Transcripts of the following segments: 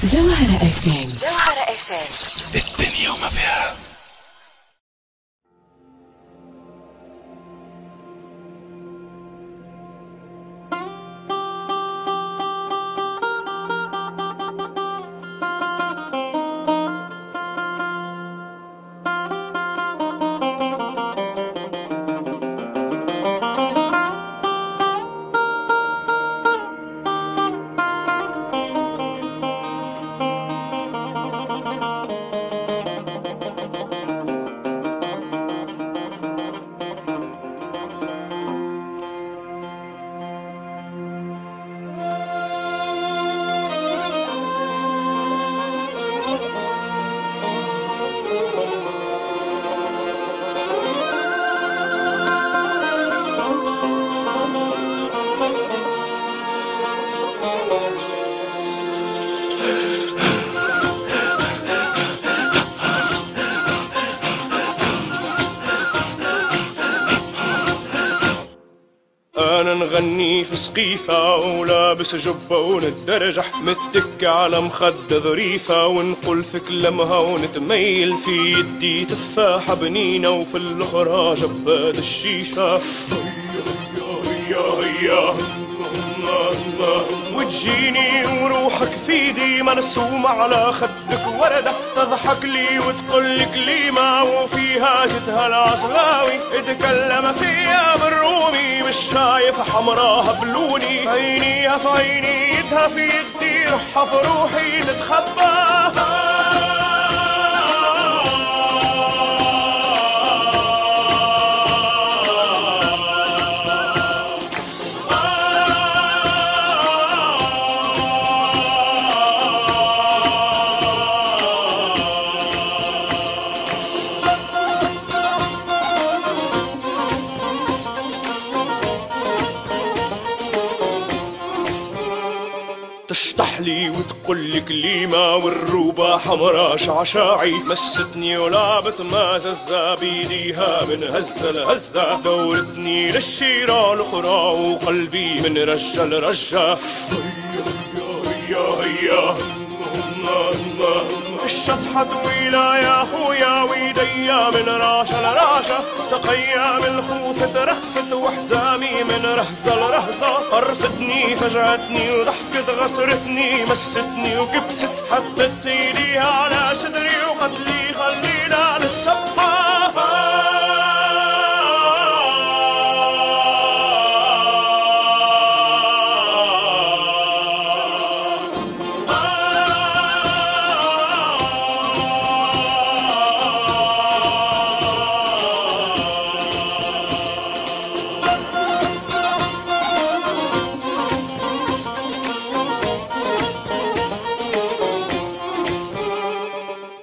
جوهرة اف ام. الدنيا وما فيها. أنا نغني في سقيفة ولابس جبة ونتدرجح، متك على مخد ظريفة ونقول في كلامها ونتميل، في يدي تفاحة بنينة وفي الأخرى جباد الشيشة. هيا هيا وتجيني وروحك في دي مرسومة على خدك وردة، تضحك لي وتقول لي كلمة وفيها جتها العصلاوي، اتكلم فيها بالرومي مش شايف حمراها بلوني، عينيها في عيني يدها في يدي روحها في روحي تتخبى. تشطحلي وتقول لي كلمة والروبة حمرا شعشاعي، مستني ولعبت ما ززة بيديها من هزة لهزة، دورتني للشيرة الأخرى وقلبي من رجة لرجة. هيا هيا الشطحة طويلة يا خويا ويديا من راشة لراشة، سقيا من خوف ترهفت وحزامي من رهزة لرهزة، قرصتني فجعتني وضحكت غسرتني مستني وكبست، حطت ايديها على صدري وقالت لي خلينا للصبحة.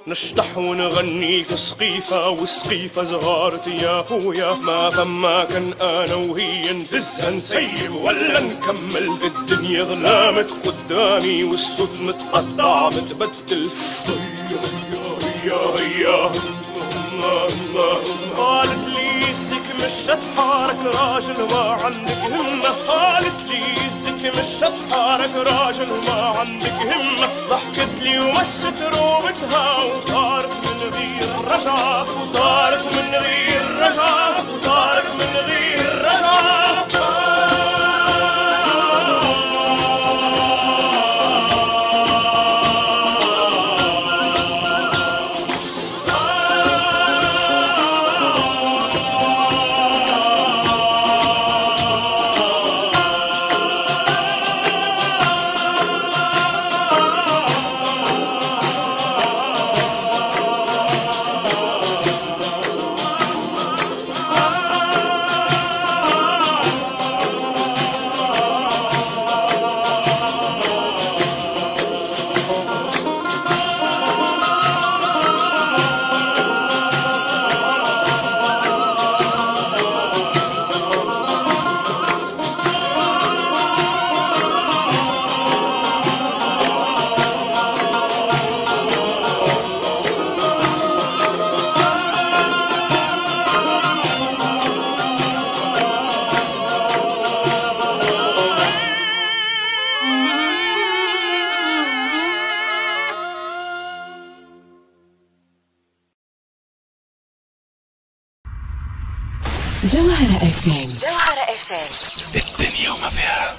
نشطح ونغني في سقيفة والسقيفة زهارت يا خويا، ما فما كان أنا وهي ندزها نسيب ولا نكمل، الدنيا ظلامت قدامي والصوت متقطع متبدل. هيا هيا قالت لي الزك مش شطحارك راجل ما عندك همة، قالت لي الزك مش شطحارك راجل ما عندك همة، ضحكت لي ومست روبتها وطارت من غير رجعة، وطارت من غير رجعة، وطارت من غير رجعة. جوهرة FM الدنيا وما فيها.